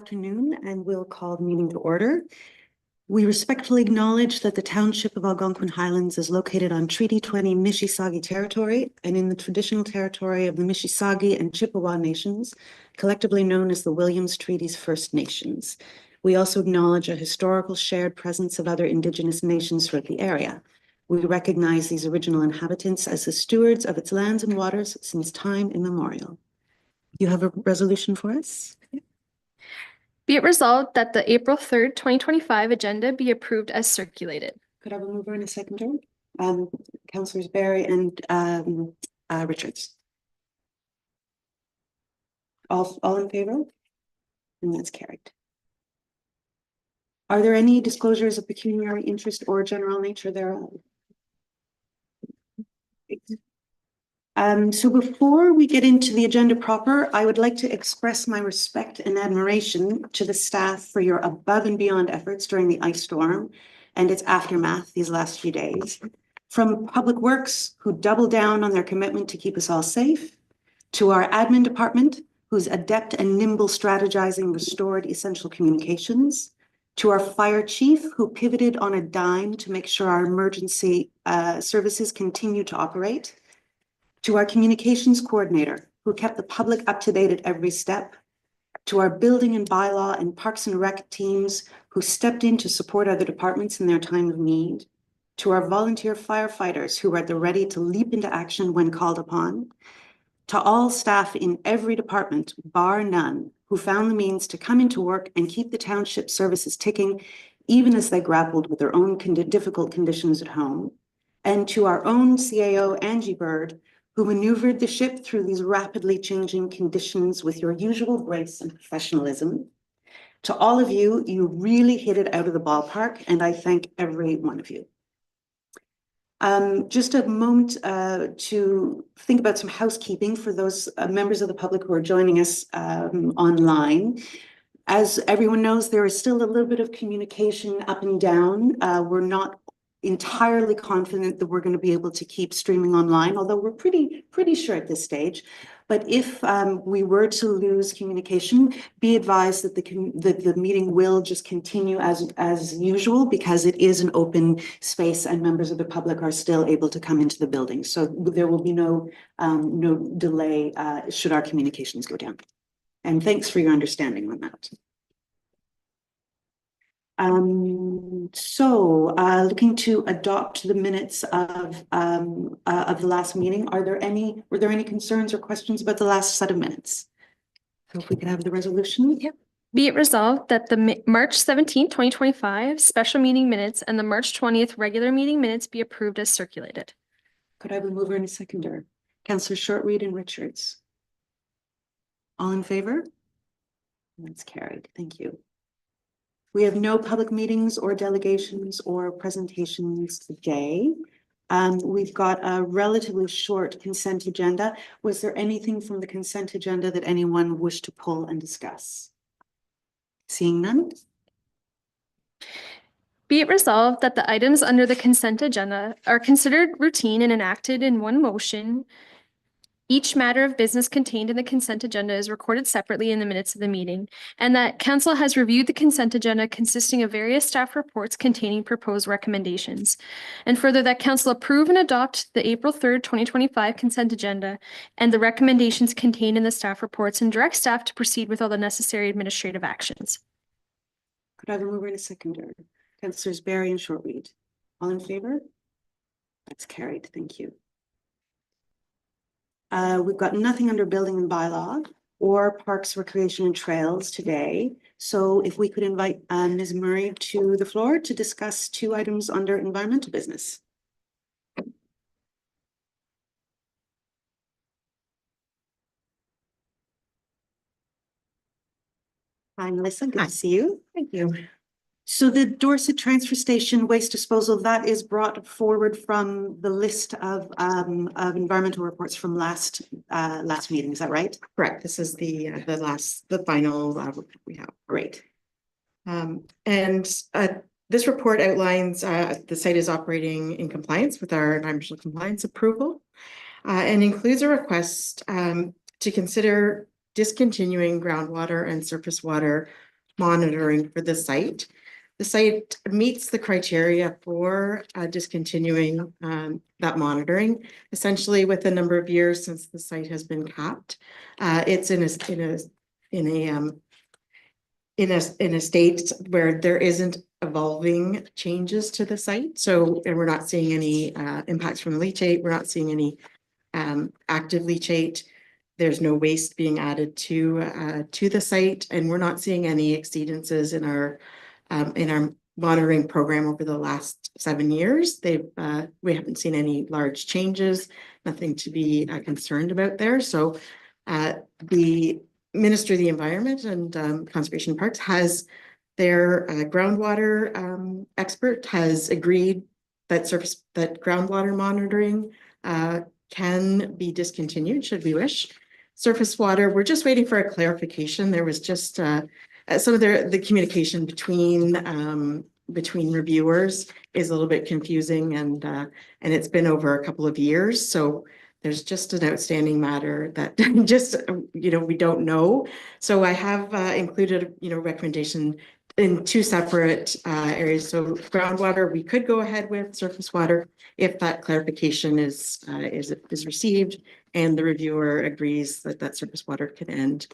Afternoon, and we'll call the meeting to order. We respectfully acknowledge that the Township of Algonquin Highlands is located on Treaty 20 Mississauga territory and in the traditional territory of the Mississauga and Chippewa nations, collectively known as the Williams Treaties First Nations. We also acknowledge a historical shared presence of other Indigenous nations throughout the area. We recognize these original inhabitants as the stewards of its lands and waters since time immemorial. You have a resolution for us? Be it resolved that the April 3rd, 2025 agenda be approved as circulated. Could I have a mover and a seconder? Councillors Barry and Richards. All in favor? And that's carried. Are there any disclosures of pecuniary interest or general nature thereof? So before we get into the agenda proper, I would like to express my respect and admiration to the staff for your above and beyond efforts during the ice storm and its aftermath these last few days. From Public Works, who doubled down on their commitment to keep us all safe, to our admin department, whose adept and nimble strategizing restored essential communications, to our fire chief, who pivoted on a dime to make sure our emergency services continue to operate, to our communications coordinator, who kept the public up to date at every step, to our building and bylaw and parks and rec teams who stepped in to support other departments in their time of need, to our volunteer firefighters who were at the ready to leap into action when called upon, to all staff in every department, bar none, who found the means to come into work and keep the township services ticking, even as they grappled with their own difficult conditions at home, and to our own CAO, Angie Bird, who maneuvered the ship through these rapidly changing conditions with your usual grace and professionalism. To all of you, you really hit it out of the ballpark, and I thank every one of you. Just a moment to think about some housekeeping for those members of the public who are joining us online. As everyone knows, there is still a little bit of communication up and down. We're not entirely confident that we're going to be able to keep streaming online, although we're pretty sure at this stage. But if we were to lose communication, be advised that the meeting will just continue as usual, because it is an open space and members of the public are still able to come into the building. So there will be no delay should our communications go down. And thanks for your understanding on that. Looking to adopt the minutes of the last meeting, were there any concerns or questions about the last set of minutes? So if we could have the resolution. Yep. Be it resolved that the March 17th, 2025 special meeting minutes and the March 20th regular meeting minutes be approved as circulated. Could I have a mover and a seconder? Councillor Shortreed and Richards. All in favor? That's carried. Thank you. We have no public meetings or delegations or presentations today. We've got a relatively short consent agenda. Was there anything from the consent agenda that anyone wished to pull and discuss? Seeing none. Be it resolved that the items under the consent agenda are considered routine and enacted in one motion. Each matter of business contained in the consent agenda is recorded separately in the minutes of the meeting, and that Council has reviewed the consent agenda consisting of various staff reports containing proposed recommendations. And further, that Council approve and adopt the April 3rd, 2025 consent agenda and the recommendations contained in the staff reports, and direct staff to proceed with all the necessary administrative actions. Could I have a mover and a seconder? Councillors Barry and Shortreed. All in favor? That's carried. Thank you. We've got nothing under building and bylaw or parks, recreation and trails today. So if we could invite Ms. Murray to the floor to discuss two items under environmental business. Hi, Melissa. Good to see you. Thank you. So the Dorset Transfer Station waste disposal, that is brought forward from the list of environmental reports from last meeting. Is that right? Correct. This is the final we have. Great. This report outlines the site is operating in compliance with our environmental compliance approval and includes a request to consider discontinuing groundwater and surface water monitoring for the site. The site meets the criteria for discontinuing that monitoring. Essentially, with a number of years since the site has been capped, it's in a state where there isn't evolving changes to the site. So, and we're not seeing any impacts from the leachate. We're not seeing any active leachate. There's no waste being added to the site, and we're not seeing any exceedances in our monitoring program over the last 7 years. We haven't seen any large changes, nothing to be concerned about there. So the Ministry of the Environment and Conservation Parks has their groundwater expert has agreed that groundwater monitoring can be discontinued should we wish. Surface water, we're just waiting for a clarification. There was just some of the communication between reviewers is a little bit confusing, and it's been over a couple of years. So there's just an outstanding matter that just we don't know. So I have included recommendation in 2 separate areas. So groundwater, we could go ahead with. Surface water, if that clarification is received and the reviewer agrees that surface water can end,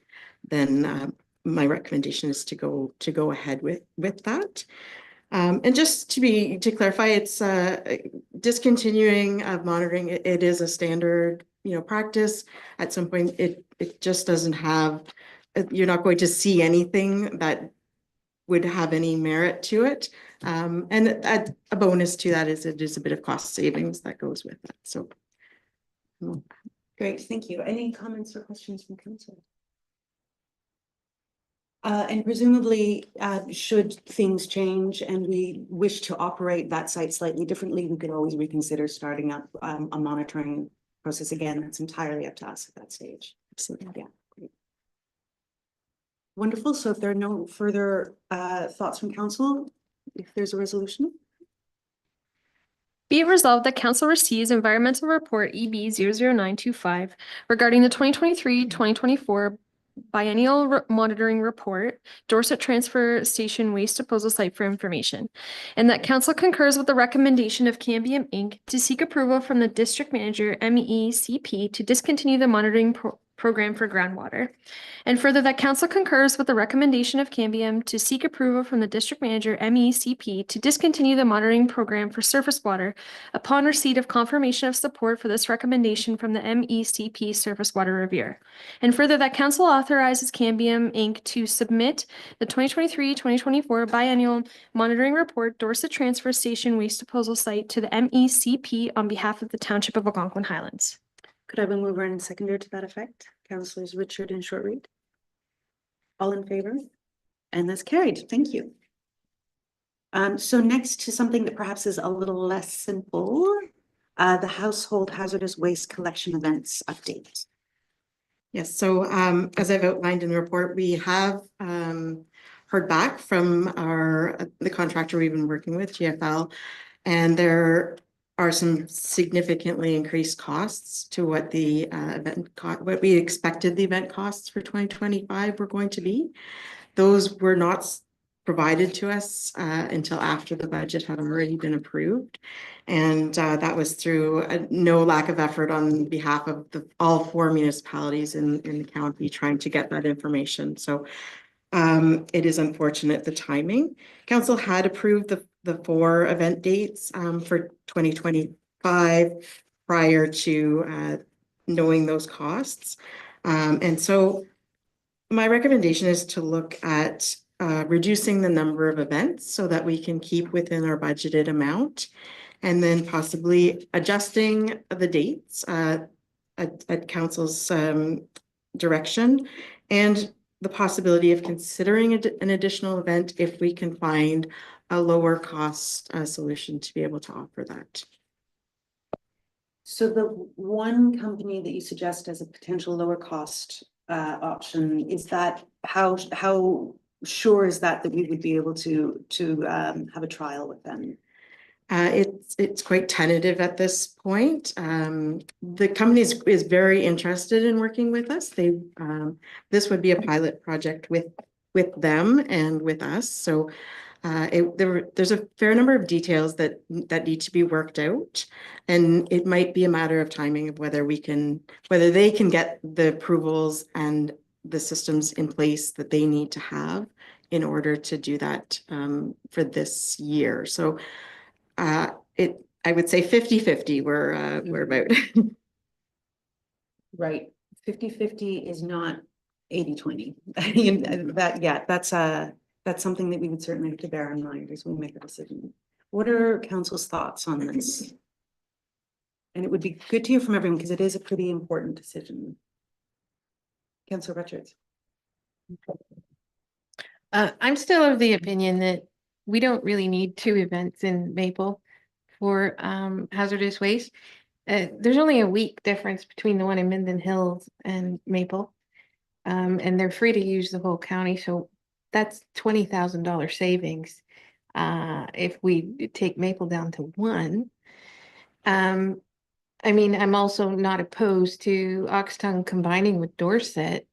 then my recommendation is to go ahead with that. And just to clarify, it's discontinuing of monitoring. It is a standard practice. At some point, it just doesn't have. You're not going to see anything that would have any merit to it. And a bonus to that is it is a bit of cost savings that goes with it. So. Great, thank you. Any comments or questions from council? And presumably, should things change and we wish to operate that site slightly differently, we could always reconsider starting up a monitoring process again. That's entirely up to us at that stage. Absolutely, yeah. Great. Wonderful. So if there are no further thoughts from council, if there's a resolution. Be it resolved that council receives environmental report EB 00925 regarding the 2023-2024 biennial monitoring report, Dorset Transfer Station Waste Disposal Site for information, and that council concurs with the recommendation of Cambium Inc. to seek approval from the district manager MECP to discontinue the monitoring program for groundwater. And further, that council concurs with the recommendation of Cambium to seek approval from the district manager MECP to discontinue the monitoring program for surface water upon receipt of confirmation of support for this recommendation from the MECP surface water reviewer. And further, that council authorizes Cambium Inc. to submit the 2023-2024 biennial monitoring report, Dorset Transfer Station Waste Disposal Site, to the MECP on behalf of the Township of Algonquin Highlands. Could I have a mover and seconder to that effect? Councillors Richard and Shortreed. All in favor? And that's carried. Thank you. So next to something that perhaps is a little less simple, the household hazardous waste collection events update. Yes, so as I've outlined in the report, we have heard back from the contractor we've been working with, GFL, and there are some significantly increased costs to what the what we expected the event costs for 2025 were going to be. Those were not provided to us until after the budget had already been approved. And that was through no lack of effort on behalf of all 4 municipalities in the county trying to get that information. So it is unfortunate, the timing. Council had approved the 4 event dates for 2025 prior to knowing those costs. And so my recommendation is to look at reducing the number of events so that we can keep within our budgeted amount, and then possibly adjusting the dates at council's direction, and the possibility of considering an additional event if we can find a lower cost solution to be able to offer that. So the one company that you suggest as a potential lower cost option, is that how sure is that we would be able to have a trial with them? It's quite tentative at this point. The company is very interested in working with us. This would be a pilot project with with them and with us. So there's a fair number of details that need to be worked out. And it might be a matter of timing of whether they can get the approvals and the systems in place that they need to have in order to do that for this year. So I would say 50-50 we're about. Right. 50-50 is not 80-20. That's something that we would certainly have to bear in mind as we make a decision. What are council's thoughts on this? And it would be good to hear from everyone because it is a pretty important decision. Councillor Richards. I'm still of the opinion that we don't really need 2 events in Maple for hazardous waste. There's only a week difference between the one in Minden Hills and Maple. And they're free to use the whole county, so that's $20,000 savings if we take Maple down to 1. I mean, I'm also not opposed to Oxtongue combining with Dorset.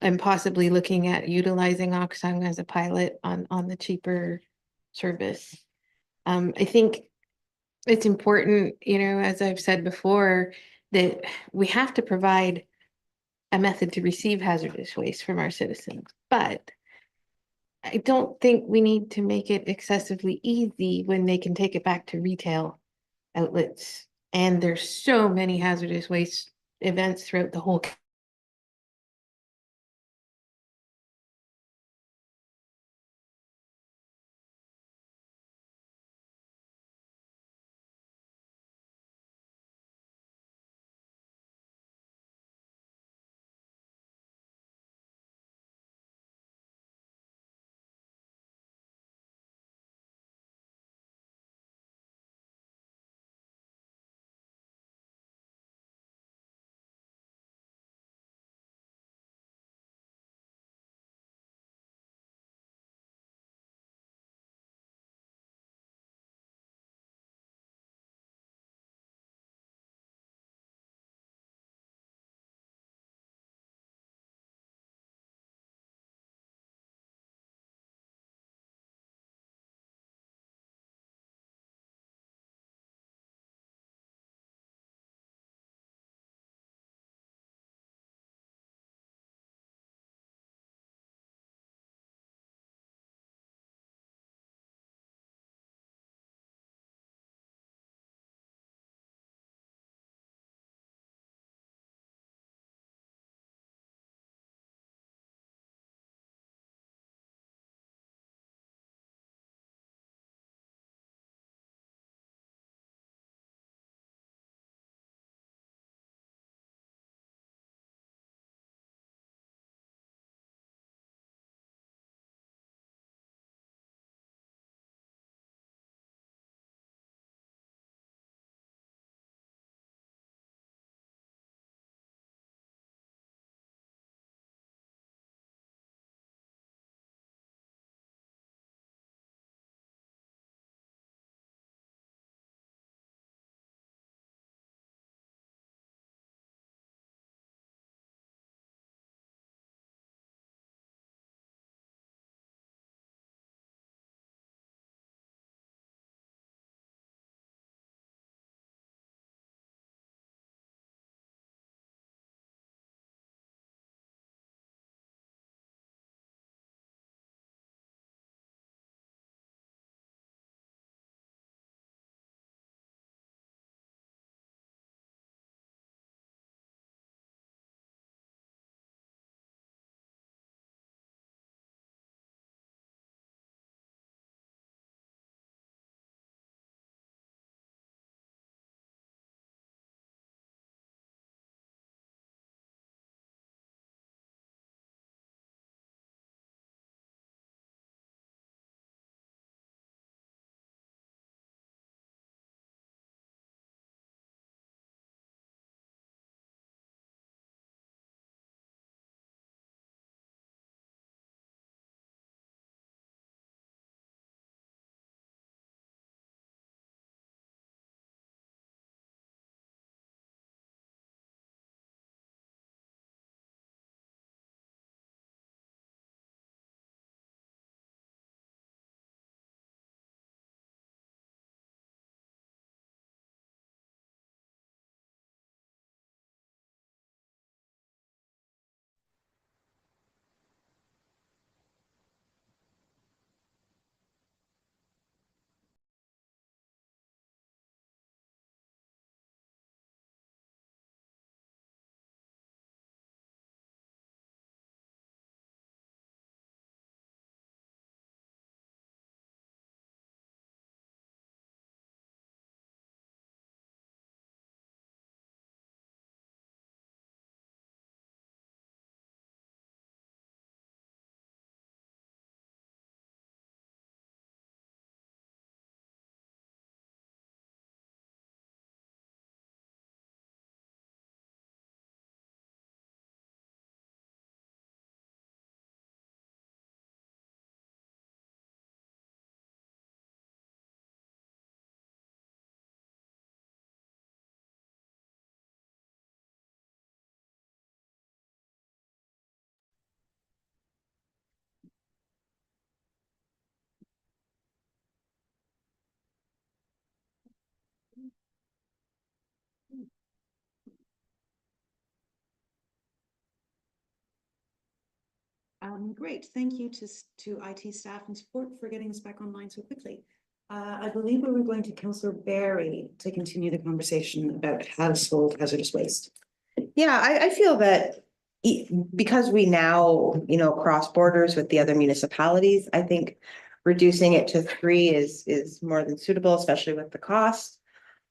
And possibly looking at utilizing Oxtongue as a pilot on the cheaper service. I think it's important, as I've said before, that we have to provide a method to receive hazardous waste from our citizens, but I don't think we need to make it excessively easy when they can take it back to retail outlets. And there's so many hazardous waste events throughout the whole Great, thank you to IT staff and support for getting us back online so quickly. I believe we were going to Councillor Barry to continue the conversation about household hazardous waste. Yeah, I feel that because we now, cross borders with the other municipalities, I think reducing it to 3 is more than suitable, especially with the cost.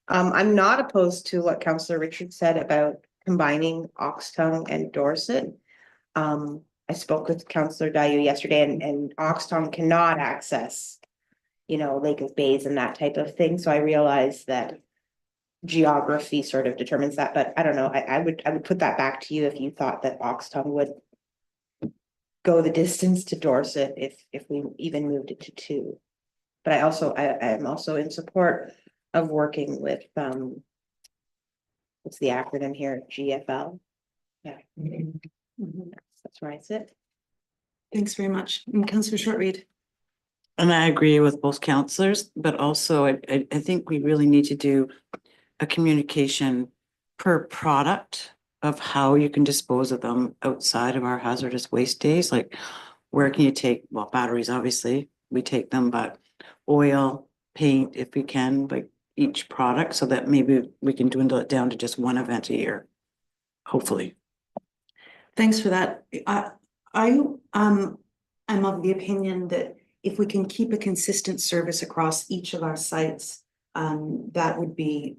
I'm not opposed to what Councillor Richard said about combining Oxtongue and Dorset. I spoke with Councillor Dayu yesterday and Oxtongue cannot access, Lake of Bays and that type of thing. So I realized that geography sort of determines that, but I don't know. I would put that back to you if you thought that Oxtongue would go the distance to Dorset if we even moved it to 2. But I am also in support of working with what's the acronym here? GFL. Yeah. That's where I sit. Thanks very much. And Councillor Shortreed. And I agree with both counselors, but also I think we really need to do a communication per product of how you can dispose of them outside of our hazardous waste days. Like, where can you take, well, batteries, obviously, we take them, but oil, paint, if we can, like each product, so that maybe we can dwindle it down to just one event a year, hopefully. Thanks for that. I'm of the opinion that if we can keep a consistent service across each of our sites, that would be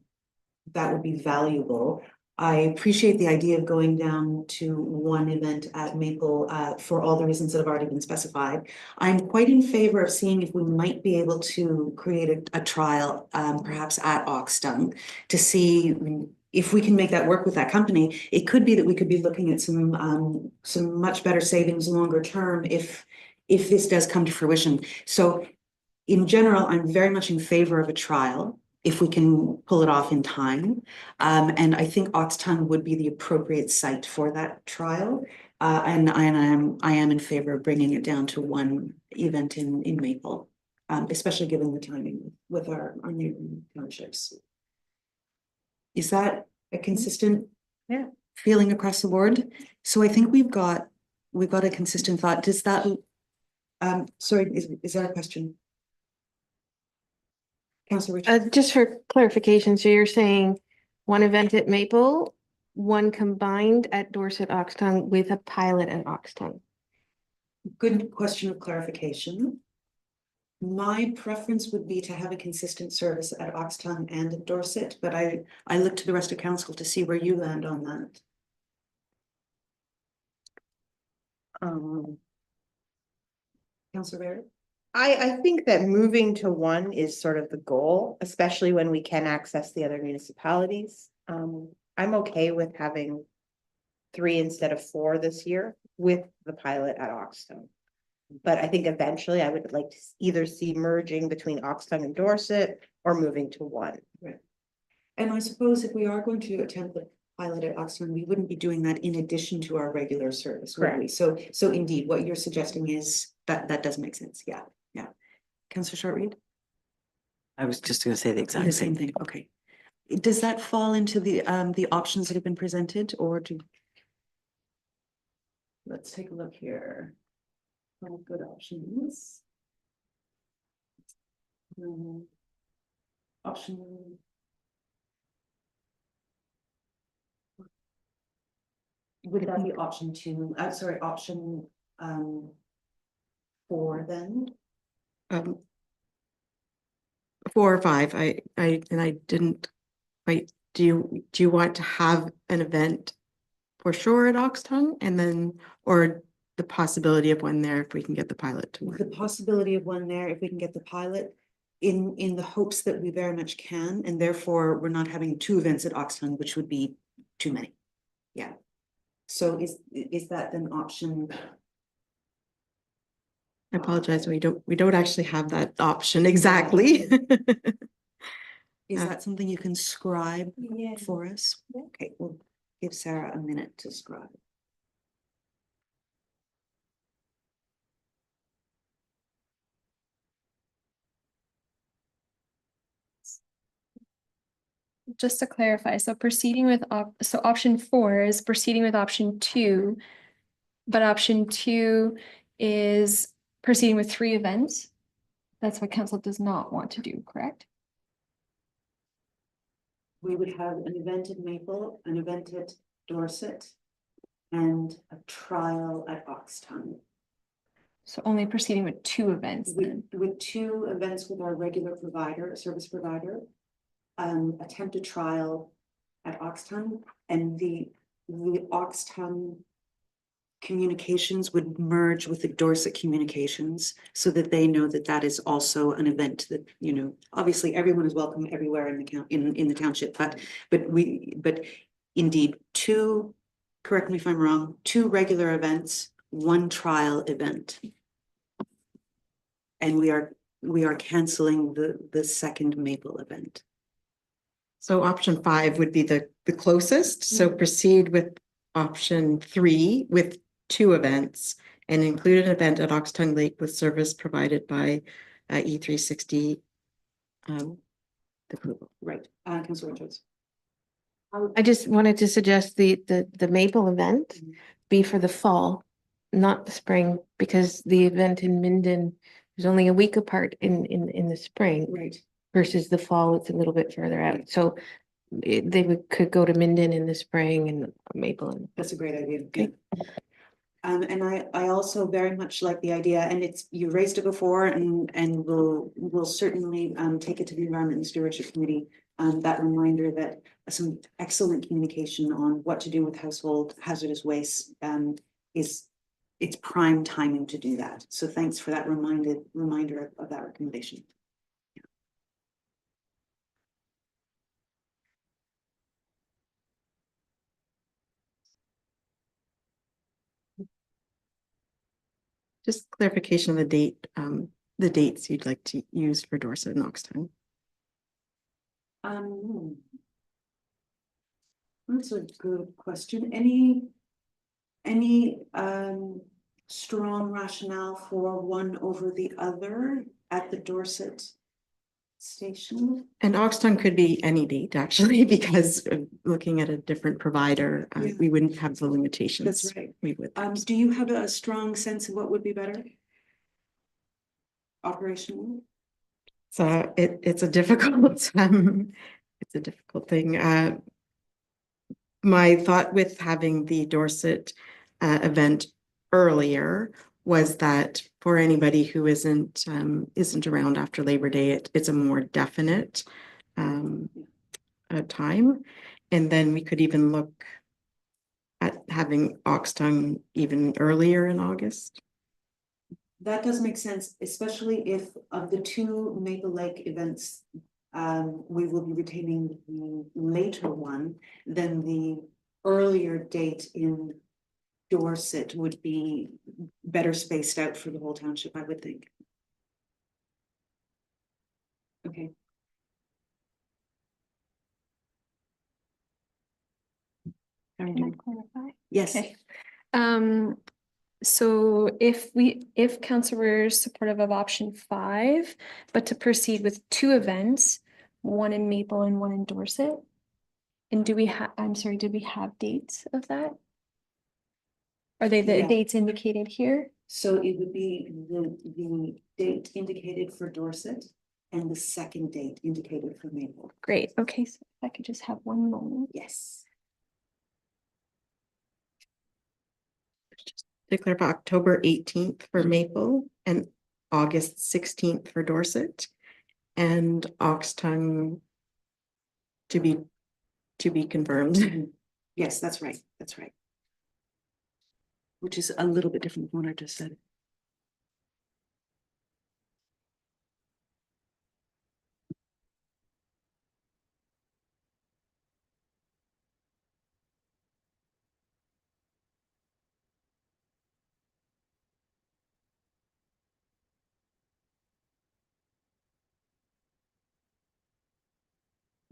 valuable. I appreciate the idea of going down to one event at Maple for all the reasons that have already been specified. I'm quite in favor of seeing if we might be able to create a trial, perhaps at Oxtongue, to see if we can make that work with that company. It could be that we could be looking at some much better savings longer term if this does come to fruition. So in general, I'm very much in favor of a trial if we can pull it off in time. And I think Oxtongue would be the appropriate site for that trial. And I am in favor of bringing it down to one event in Maple, especially given the timing with our neighboring townships. Is that a consistent feeling across the board? So I think we've got a consistent thought. Does that, sorry, is that a question? Councillor Richard? Just for clarification, so you're saying one event at Maple, one combined at Dorset Oxtongue with a pilot at Oxtongue? Good question of clarification. My preference would be to have a consistent service at Oxtongue and at Dorset, but I look to the rest of council to see where you land on that. Councillor Barrett? I think that moving to 1 is sort of the goal, especially when we can access the other municipalities. I'm okay with having 3 instead of 4 this year with the pilot at Oxtongue. But I think eventually I would like to either see merging between Oxtongue and Dorset or moving to 1. Right. And I suppose if we are going to attempt the pilot at Oxtongue, we wouldn't be doing that in addition to our regular service, would we? So indeed, what you're suggesting is that does make sense. Yeah. Councillor Shortreed? I was just gonna say the exact same thing. Okay. Does that fall into the options that have been presented, or do? Let's take a look here. All good options. Option. Would that be option 2? Sorry, option 4 then? 4 or 5, I didn't quite, do you want to have an event for sure at Oxtongue and then, or the possibility of one there if we can get the pilot to work? The possibility of one there if we can get the pilot, in the hopes that we very much can, and therefore we're not having 2 events at Oxtongue, which would be too many. Yeah. So is that an option? I apologize, we don't actually have that option exactly. Is that something you can scribe for us? Okay, we'll give Sarah a minute to scribe. Just to clarify, so proceeding with so option 4 is proceeding with option 2 But option two is proceeding with 3 events. That's what council does not want to do, correct? We would have an event at Maple, an event at Dorset, and a trial at Oxton. So only proceeding with 2 events With, then. with 2 events with our regular provider, service provider. Attempt a trial at Oxton, and the Oxton communications would merge with the Dorset communications so that they know that that is also an event that, you know, obviously everyone is welcome everywhere in the in the township, but indeed 2, correct me if I'm wrong, 2 regular events, 1 trial event. And we are canceling the second Maple event. So option 5 would be the closest, so proceed with option 3 with 2 events. And include an event at Oxtongue Lake with service provided by E360. The approval. Right, Councillor Richards. I just wanted to suggest the Maple event be for the fall, not the spring, because the event in Minden is only a week apart in the spring Right. versus the fall, it's a little bit further out. So could go to Minden in the spring and Maple in. That's a great idea. Okay. And I also very much like the idea, and it's, you raised it before, and we'll certainly take it to the Environment and Stewardship Committee. That reminder that some excellent communication on what to do with household hazardous waste it's prime timing to do that. So thanks for that reminder of that recommendation. Just clarification of the date, the dates you'd like to use for Dorset and Oxton. That's a good question. Any strong rationale for one over the other at the Dorset station? And Oxton could be any date actually, because looking at a different provider, Yeah. we wouldn't have the limitations. That's right. We would. Do you have a strong sense of what would be better? Operationally? So it's a difficult, it's a difficult thing. My thought with having the Dorset event earlier was that for anybody who isn't around after Labor Day, it's a more definite time. And then we could even look at having Oxtongue even earlier in August. That does make sense, especially if of the 2 Maple Lake events, we will be retaining the later one, then the earlier date in Dorset would be better spaced out for the whole township, I would think. Okay. Can I clarify? Yes. Okay. So if council were supportive of option 5, but to proceed with 2 events, 1 in Maple and 1 in Dorset. And do we have, I'm sorry, did we have dates of that? Are they the Yeah. dates indicated here? So it would be the date indicated for Dorset and the second date indicated for Maple. Great, okay, so if I could just have one moment. Yes. Declare for October 18th for Maple and August 16th for Dorset, and Oxtongue to be confirmed. Yes, that's right. That's right. Which is a little bit different from what I just said.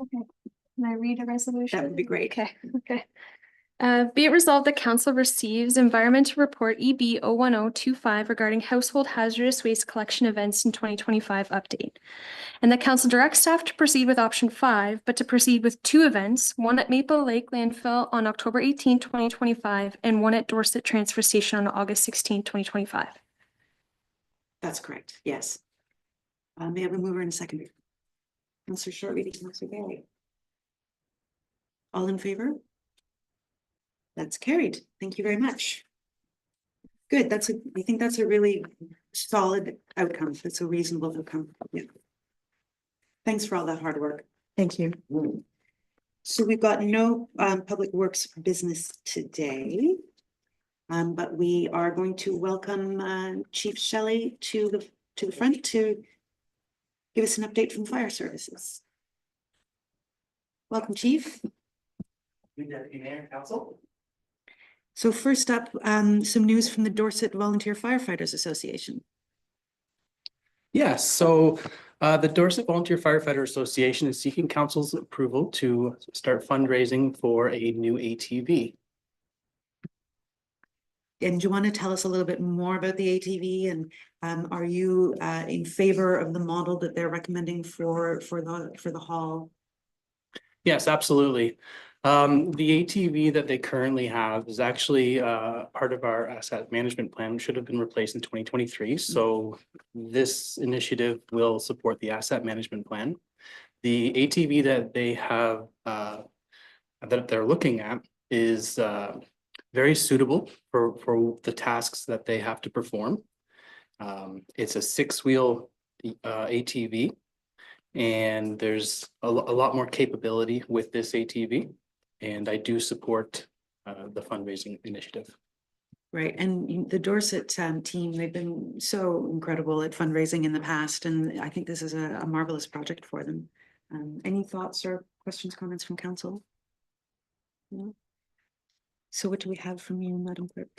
Okay, can I read a resolution? That would be great. Okay, okay. Be it resolved that council receives environmental report EB 01025 regarding household hazardous waste collection events in 2025 update. And that council directs staff to proceed with option 5, but to proceed with 2 events, one at Maple Lake landfill on October 18, 2025, and one at Dorset Transfer Station on August 16, 2025. That's correct, yes. May I have a mover and a seconder? Councillor Shortreed, Councillor Barry. All in favor? That's carried. Thank you very much. Good, I think that's a really solid outcome. That's a reasonable outcome. Yeah. Thanks for all that hard work. Thank you. So we've got no public works business today. But we are going to welcome Chief Shelley to the front to give us an update from fire services. Welcome, Chief. Good Deputy Mayor, Council. So first up, some news from the Dorset Volunteer Firefighters Association. Yes, so the Dorset Volunteer Firefighter Association is seeking council's approval to start fundraising for a new ATV. And do you want to tell us a little bit more about the ATV, and are you in favor of the model that they're recommending for the hall? Yes, absolutely. The ATV that they currently have is actually part of our asset management plan, which should have been replaced in 2023. So this initiative will support the asset management plan. The ATV that they have that they're looking at is very suitable for the tasks that they have to perform. It's a 6-wheel ATV, and there's a lot more capability with this ATV. And I do support the fundraising initiative. Right, and the Dorset team, they've been so incredible at fundraising in the past, and I think this is a marvelous project for them. Any thoughts or questions, comments from council? No? So what do we have from you, Madam Clerk?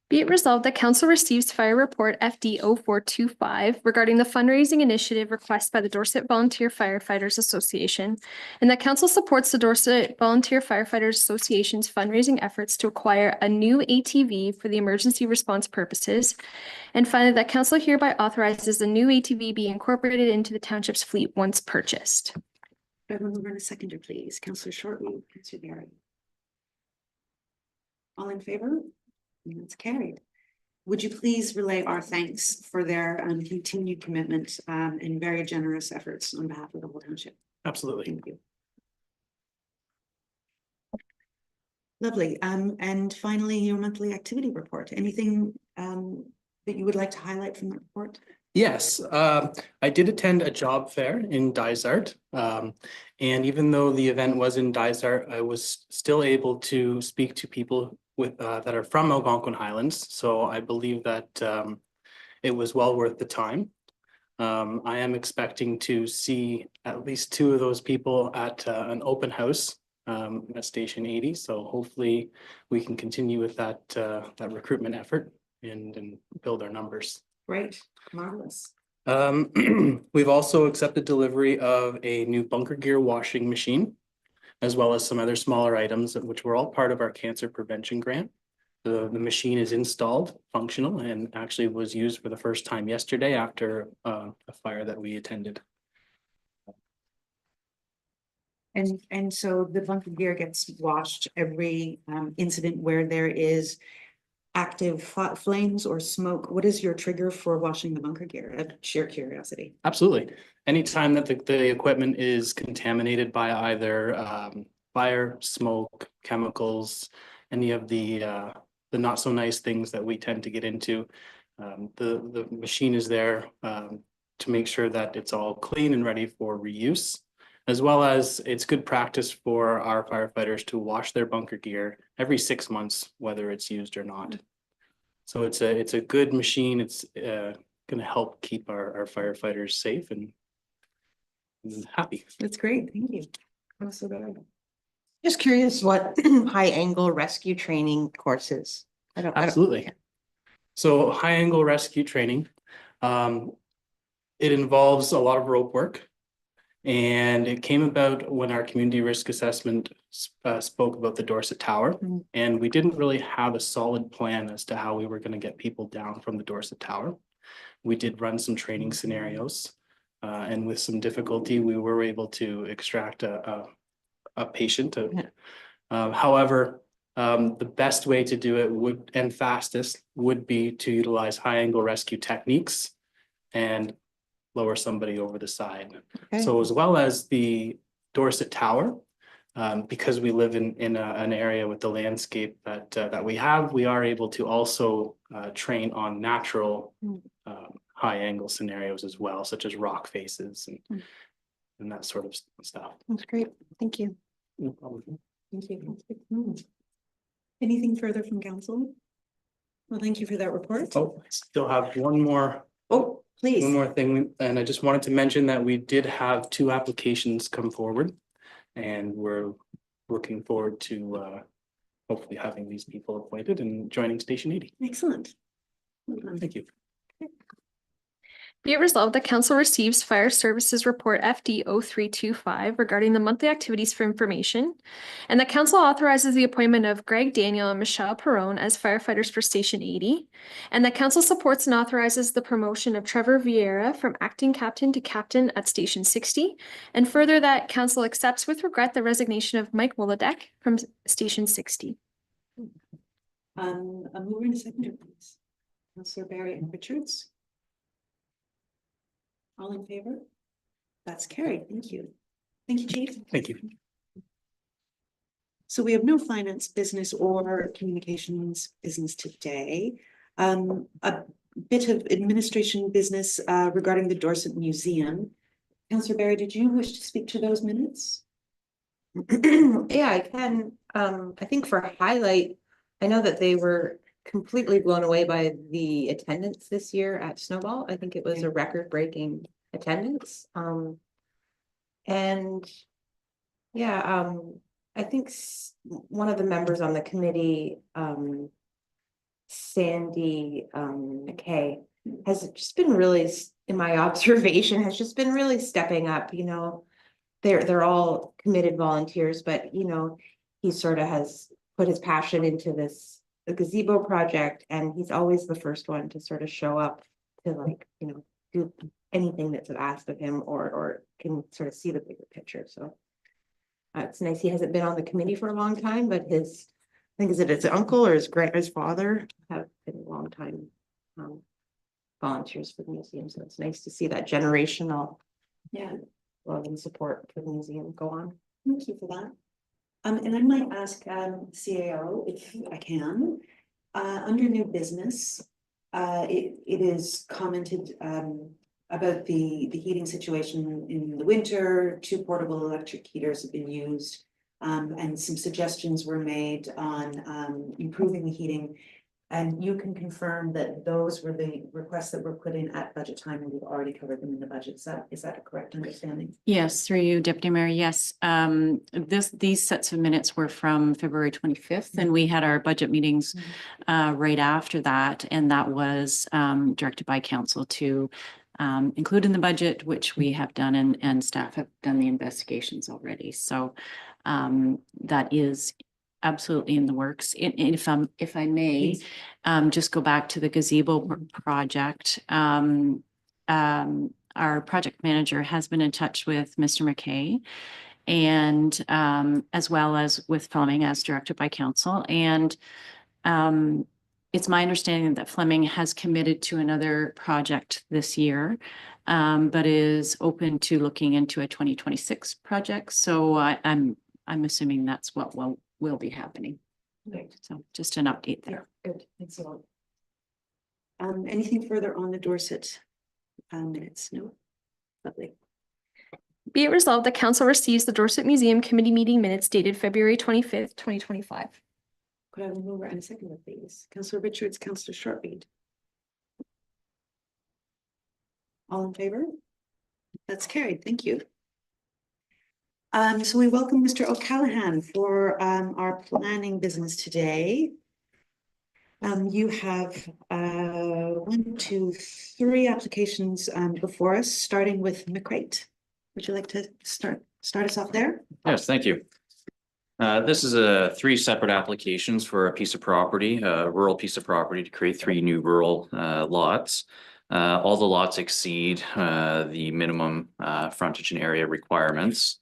Be it resolved that council receives fire report FD 0425 regarding the fundraising initiative request by the Dorset Volunteer Firefighters Association, and that council supports the Dorset Volunteer Firefighters Association's fundraising efforts to acquire a new ATV for the emergency response purposes. And finally, that council hereby authorizes the new ATV be incorporated into the township's fleet once purchased. Everyone run a seconder, please. Councillor Shortreed, Councillor Barry. All in favor? And that's carried. Would you please relay our thanks for their continued commitment and very generous efforts on behalf of the whole township? Absolutely. Thank you. Lovely. And finally, your monthly activity report. Anything that you would like to highlight from the report? Yes, I did attend a job fair in Dysart. And even though the event was in Dysart, I was still able to speak to people with that are from Algonquin Highlands. So I believe that it was well worth the time. I am expecting to see at least 2 of those people at an open house at Station 80. So hopefully we can continue with that recruitment effort and build our numbers. Great, marvelous. We've also accepted delivery of a new bunker gear washing machine, as well as some other smaller items, which were all part of our cancer prevention grant. The machine is installed, functional, and actually was used for the first time yesterday after a fire that we attended. And so the bunker gear gets washed every incident where there is active flames or smoke. What is your trigger for washing the bunker gear? Out of sheer curiosity. Absolutely. Anytime that the equipment is contaminated by either fire, smoke, chemicals, any of the not so nice things that we tend to get into, the machine is there to make sure that it's all clean and ready for reuse, as well as it's good practice for our firefighters to wash their bunker gear every 6 months, whether it's used or not. So it's a good machine. It's going to help keep our firefighters safe and happy. That's great. Thank you. Also, Just curious what high angle rescue training courses. I don't. Absolutely. So high angle rescue training, it involves a lot of rope work. And it came about when our community risk assessment spoke about the Dorset Tower. And we didn't really have a solid plan as to how we were going to get people down from the Dorset Tower. We did run some training scenarios. And with some difficulty, we were able to extract a patient. However, the best way to do it and fastest would be to utilize high angle rescue techniques and lower somebody over the side. Okay. So as well as the Dorset Tower, because we live in an area with the landscape that we have, we are able to also train on natural high angle scenarios as well, such as rock faces and that sort of stuff. That's great. Thank you. No problem. Thank you. Anything further from council? Well, thank you for that report. Oh, I still have one more Please. thing, and I just wanted to mention that we did have 2 applications come forward, and we're looking forward to hopefully having these people appointed and joining Station 80. Excellent. Well done. Thank you. Be it resolved that council receives Fire Services Report FD 0325 regarding the monthly activities for information, and that council authorizes the appointment of Greg Daniel and Michelle Perrone as firefighters for Station 80, and that council supports and authorizes the promotion of Trevor Vieira from acting captain to captain at Station 60, and further that council accepts with regret the resignation of Mike Wolodek from Station 60. A mover and a seconder, please. Councillor Barry and Richards. All in favor? That's carried. Thank you. Thank you, Chief. Thank you. So we have no finance business or communications business today. A bit of administration business regarding the Dorset Museum. Councillor Barry, did you wish to speak to those minutes? Yeah, I can. I think for highlight, I know that they were completely blown away by the attendance this year at Snowball. I think it was a record-breaking attendance. And yeah, I think one of the members on the committee, Sandy McKay, has just been really, in my observation, has just been really stepping up. You know, they're all committed volunteers, but you know, he sort of has put his passion into the gazebo project, and he's always the first one to sort of show up to, like, you know, do anything that's asked of him, or can sort of see the bigger picture. So it's nice. He hasn't been on the committee for a long time, but I think his uncle or his father have been a long time volunteers for the museum. So it's nice to see that generational love and support for the museum go on. Thank you for that. And I might ask CAO if I can, under new business, it is commented about the heating situation in the winter. 2 portable electric heaters have been used, and some suggestions were made on improving the heating. And you can confirm that those were the requests that were put in at budget time, and we've already covered them in the budget. Is that a correct understanding? Yes, through you, Deputy Mayor. Yes, these sets of minutes were from February 25th, and we had our budget meetings right after that, and that was directed by council to include in the budget, which we have done, and staff have done the investigations already. So that is absolutely in the works. If I may, just go back to the gazebo project. Our project manager has been in touch with Mr. McKay, and as well as with Fleming, as directed by council. And it's my understanding that Fleming has committed to another project this year, but is open to looking into a 2026 project. So I'm assuming that's what will be happening. Right. So just an update there. Good. Thanks a lot. Anything further on the Dorset minutes? No. Lovely. Be it resolved that council receives the Dorset Museum Committee meeting minutes dated February 25th, 2025. Could I have a mover and a seconder, please? Councillor Richards, Councillor Shortreed. All in favor? That's carried. Thank you. So we welcome Mr. O'Callaghan for our planning business today. You have 1, 2, 3 applications before us, starting with McCrate. Would you like to start us off there? Yes, thank you. This is three separate applications for a piece of property, a rural piece of property to create three new rural lots. All the lots exceed the minimum frontage and area requirements.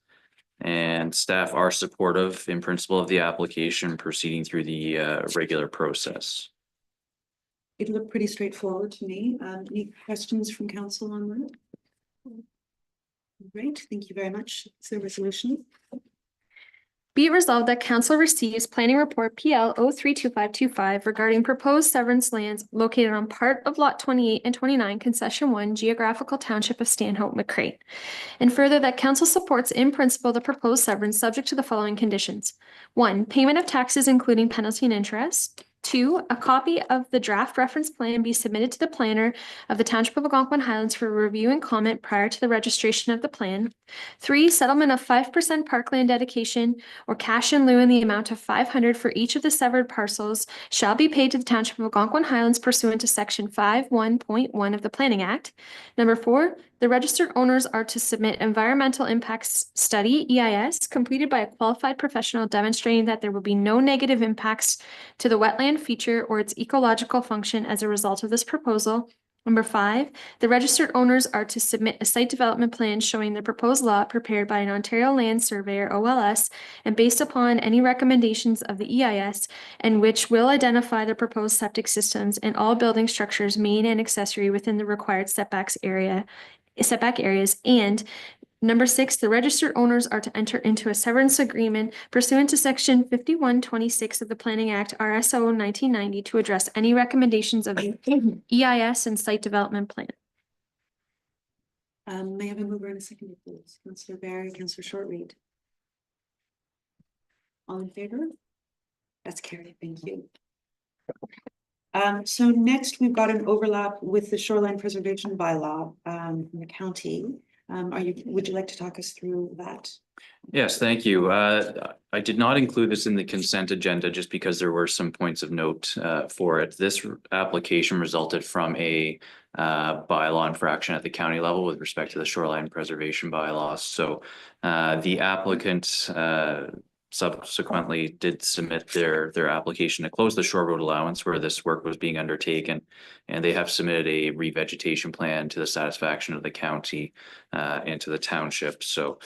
And staff are supportive in principle of the application proceeding through the regular process. It looked pretty straightforward to me. Any questions from council on that? Great, thank you very much. Is there a resolution? Be it resolved that council receives planning report PL 032525 regarding proposed severance lands located on part of lot 28 and 29, concession 1, geographical township of Stanhope McCray. And further, that council supports in principle the proposed severance subject to the following conditions. 1, payment of taxes including penalty and interest. 2, a copy of the draft reference plan be submitted to the planner of the Township of Algonquin Highlands for review and comment prior to the registration of the plan. 3, settlement of 5% parkland dedication or cash in lieu in the amount of 500 for each of the severed parcels shall be paid to the Township of Algonquin Highlands pursuant to section 5(1.1) of the Planning Act. Number 4, the registered owners are to submit environmental impacts study, EIS, completed by a qualified professional demonstrating that there will be no negative impacts to the wetland feature or its ecological function as a result of this proposal. Number 5, the registered owners are to submit a site development plan showing the proposed lot prepared by an Ontario Land Surveyor, OLS, and based upon any recommendations of the EIS, and which will identify the proposed septic systems and all building structures, main and accessory, within the required setback areas. And number 6, the registered owners are to enter into a severance agreement pursuant to section 5126 of the Planning Act, RSO 1990, to address any recommendations of the EIS and site development plan. May I have a mover and a seconder, please? Councillor Barry, Councillor Shortreed. All in favor? That's carried, thank you. So next we've got an overlap with the shoreline preservation bylaw from the county. Would you like to talk us through that? Yes, thank you. I did not include this in the consent agenda just because there were some points of note for it. This application resulted from a bylaw infraction at the county level with respect to the shoreline preservation bylaws. So the applicant subsequently did submit their application to close the shore road allowance where this work was being undertaken, and they have submitted a revegetation plan to the satisfaction of the county and to the township. So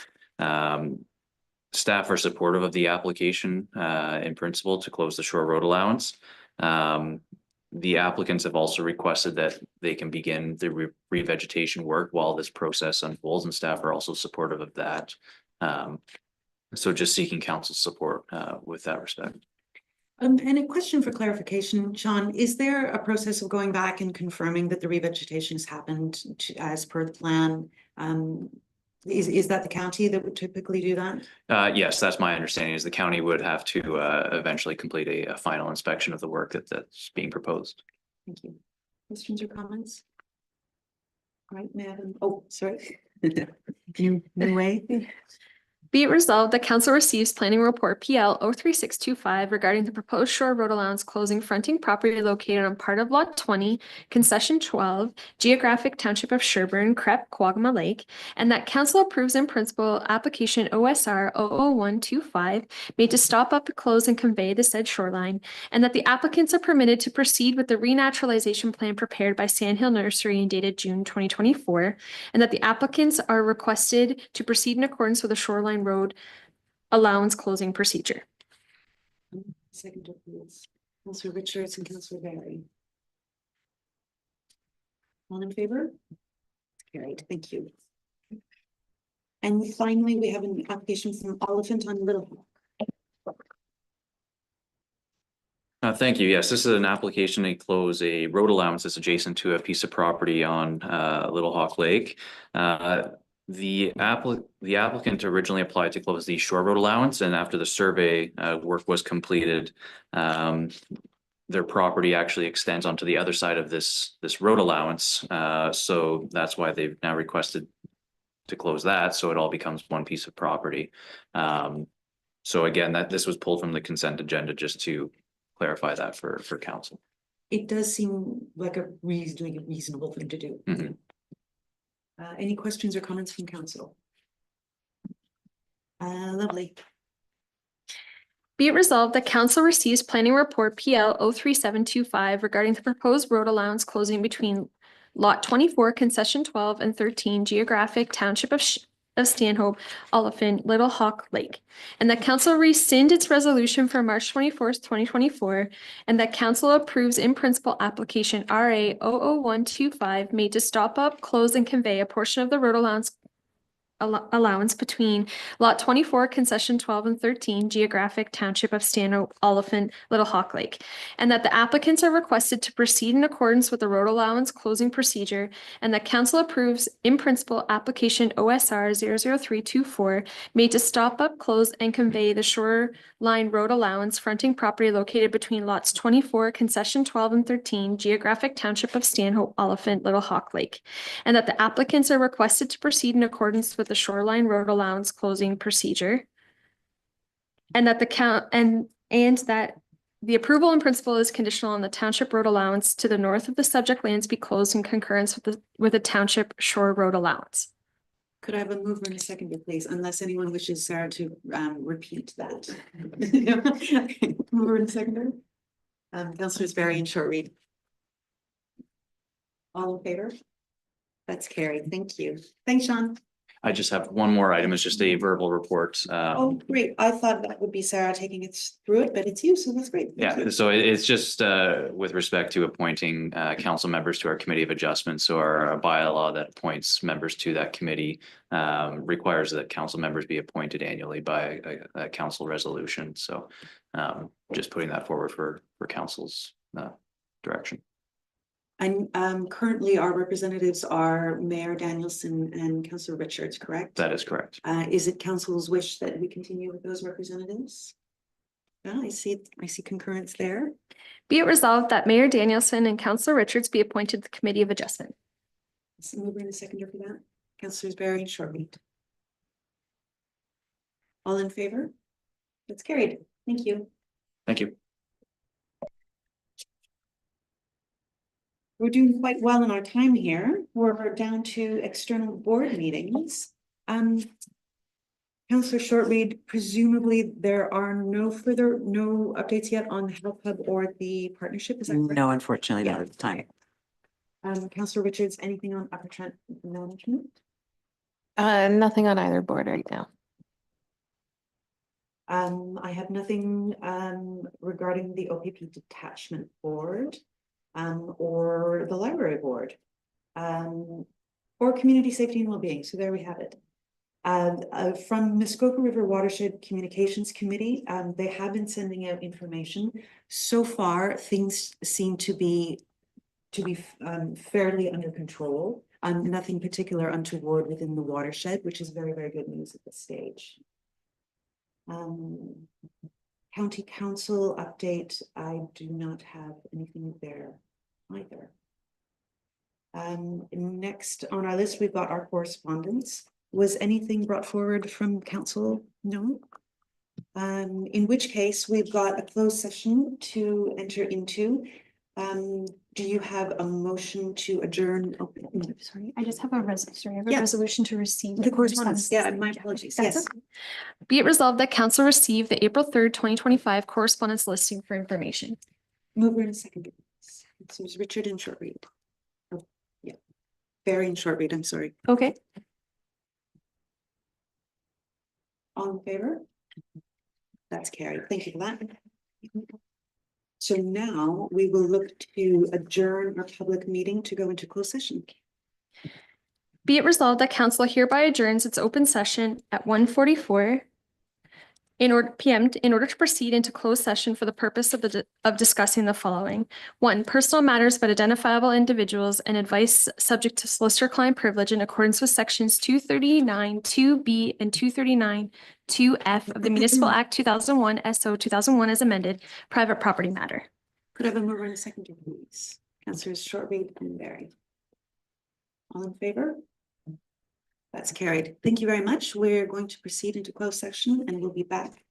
staff are supportive of the application in principle to close the shore road allowance. The applicants have also requested that they can begin the revegetation work while this process unfolds, and staff are also supportive of that. So just seeking council support with that respect. And a question for clarification, Sean, is there a process of going back and confirming that the revegetation has happened as per the plan? Is that the county that would typically do that? Yes, that's my understanding, is the county would have to eventually complete a final inspection of the work that's being proposed. Thank you. Questions or comments? All right, madam. Oh, sorry. New way. Be it resolved that council receives planning report PL 03625 regarding the proposed shore road allowance closing fronting property located on part of lot 20, concession 12, geographic township of Sherburne, Crep, Quagma Lake, and that council approves in principle application OSR 00125 made to stop up, close, and convey the said shoreline, and that the applicants are permitted to proceed with the renaturalization plan prepared by Sandhill Nursery and dated June 2024, and that the applicants are requested to proceed in accordance with the shoreline road allowance closing procedure. Second, please. Councillor Richards and Councillor Barry. All in favor? Carried, thank you. And finally, we have an application from Oliphant on Little Hawk. Thank you. Yes, this is an application to close a road allowance that's adjacent to a piece of property on Little Hawk Lake. The applicant originally applied to close the shore road allowance, and after the survey work was completed, their property actually extends onto the other side of this road allowance. So that's why they've now requested to close that, so it all becomes one piece of property. So again, this was pulled from the consent agenda just to clarify that for council. It does seem like a reasonable thing to do. Mhm. Any questions or comments from council? Lovely. Be it resolved that council receives planning report PL 03725 regarding the proposed road allowance closing between lot 24, concession 12 and 13, geographic township of Stanhope, Oliphant, Little Hawk Lake. And that council rescind its resolution for March 24th, 2024, and that council approves in principle application RA 00125 made to stop up, close, and convey a portion of the road allowance between lot 24, concession 12 and 13, geographic township of Stanhope, Oliphant, Little Hawk Lake, and that the applicants are requested to proceed in accordance with the road allowance closing procedure, and that council approves in principle application OSR 00324 made to stop up, close, and convey the shoreline road allowance fronting property located between lots 24, concession 12 and 13, geographic township of Stanhope, Oliphant, Little Hawk Lake, and that the applicants are requested to proceed in accordance with the shoreline road allowance closing procedure. And that that the approval in principle is conditional on the township road allowance to the north of the subject lands be closed in concurrence with the township shore road allowance. Could I have a mover and a seconder, please, unless anyone wishes Sarah to repeat that? Mover and seconder. Councillors Barry and Short Read. All in favor? That's carried. Thank you. Thanks, Sean. I just have one more item. It's just a verbal report. Oh, great. I thought that would be Sarah taking it through it, but it's you, so that's great. Thank Yeah, you. so it's just with respect to appointing council members to our committee of adjustments. So our bylaw that appoints members to that committee requires that council members be appointed annually by a council resolution. So just putting that forward for council's direction. And currently our representatives are Mayor Danielson and Councillor Richards, correct? That is correct. Is it council's wish that we continue with those representatives? Yeah, I see concurrence there. Be it resolved that Mayor Danielson and Councillor Richards be appointed to the Committee of Adjustment. So mover and a seconder for that. Councillors Barry and Shortmead. All in favor? That's carried. Thank you. Thank you. We're doing quite well in our time here. We're down to external board meetings. Councillor Shortmead, presumably there are no updates yet on the Health Hub or the partnership, is that correct? No, unfortunately, not Yeah. at the time. Councillor Richards, anything on Upper Trent management? Nothing on either board right now. I have nothing regarding the OPP detachment board or the library board or community safety and well-being. So there we have it. From Muskoka River Watershed Communications Committee, they have been sending out information. So far, things seem to be fairly under control. Nothing particular untoward within the watershed, which is very, very good news at this stage. County Council update, I do not have anything there either. Next on our list, we've got our correspondence. Was anything brought forward from council? No. In which case, we've got a closed session to enter into. Do you have a motion to adjourn? Oh, Sorry, I just have a Yeah. resolution to receive. the correspondence. Yeah, my apologies. That's Yes. okay. Be it resolved that council received the April 3rd, 2025 correspondence listing for information. Mover and seconder. Councilors Richard and Shortread. Oh, yeah. Barry and Shortread, I'm sorry. Okay. All in favor? That's carried. Thank you for that. So now we will look to adjourn our public meeting to go into closed session. Be it resolved that council hereby adjourns its open session at 1:44 PM in order to proceed into closed session for the purpose of discussing the following. 1, personal matters about identifiable individuals and advice subject to solicitor-client privilege in accordance with sections 239 2B and 239 2F of the Municipal Act 2001 SO 2001 as amended, private property matter. Could I have a mover and a seconder, please? Councilors Shortread and Barry. All in favor? That's carried. Thank you very much. We're going to proceed into closed session and we'll be back.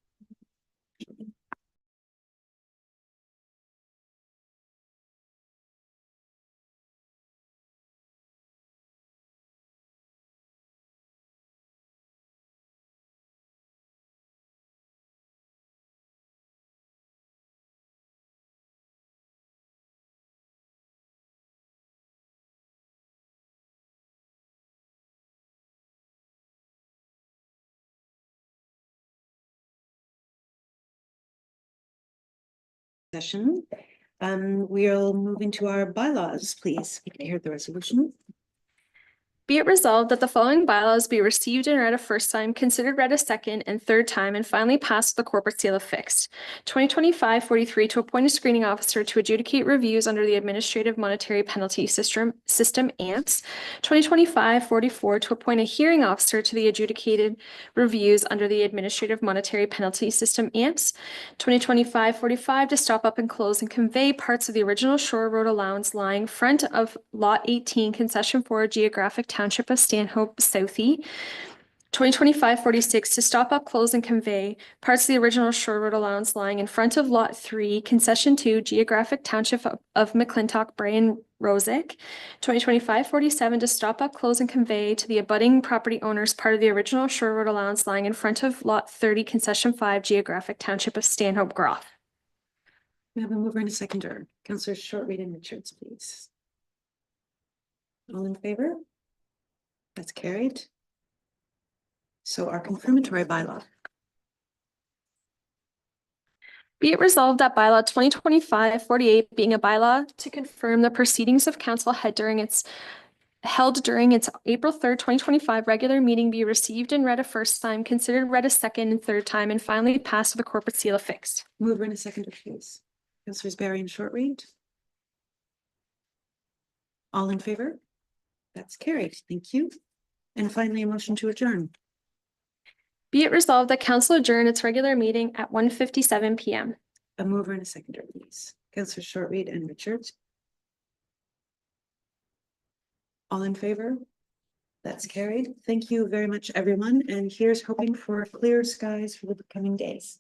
session. We'll move into our bylaws, please. We can hear the resolution. Be it resolved that the following bylaws be received and read a first time, considered read a second and third time, and finally passed with the corporate seal affixed. 2025-43 to appoint a screening officer to adjudicate reviews under the Administrative Monetary Penalty System AMPS. 2025-44 to appoint a hearing officer to the adjudicated reviews under the Administrative Monetary Penalty System AMPS. 2025-45 to stop up and close and convey parts of the original shore road allowance lying front of Lot 18, Concession 4, Geographic Township of Stanhope, Southie. 2025-46 to stop up, close, and convey parts of the original shore road allowance lying in front of Lot 3, Concession 2, Geographic Township of McClintock, Bray, and Rosick. 2025-47 to stop up, close, and convey to the abutting property owners part of the original shore road allowance lying in front of Lot 30, Concession 5, Geographic Township of Stanhope, Groff. We have a mover and a seconder. Councillor Shortreed and Richards, please. All in favor? That's carried. So our confirmatory bylaw. Be it resolved that bylaw 2025-48 being a bylaw to confirm the proceedings of council held during its April 3rd, 2025 regular meeting be received and read a first time, considered read a second and third time, and finally passed with a corporate seal affixed. Mover and a seconder, please. Councillors Barry and Shortreed. All in favor? That's carried. Thank you. And finally, a motion to adjourn. Be it resolved that council adjourn its regular meeting at 1:57 p.m. A mover and a seconder, please. Councillor Shortreed and Richards. All in favor? That's carried. Thank you very much, everyone. And here's hoping for clear skies for the coming days.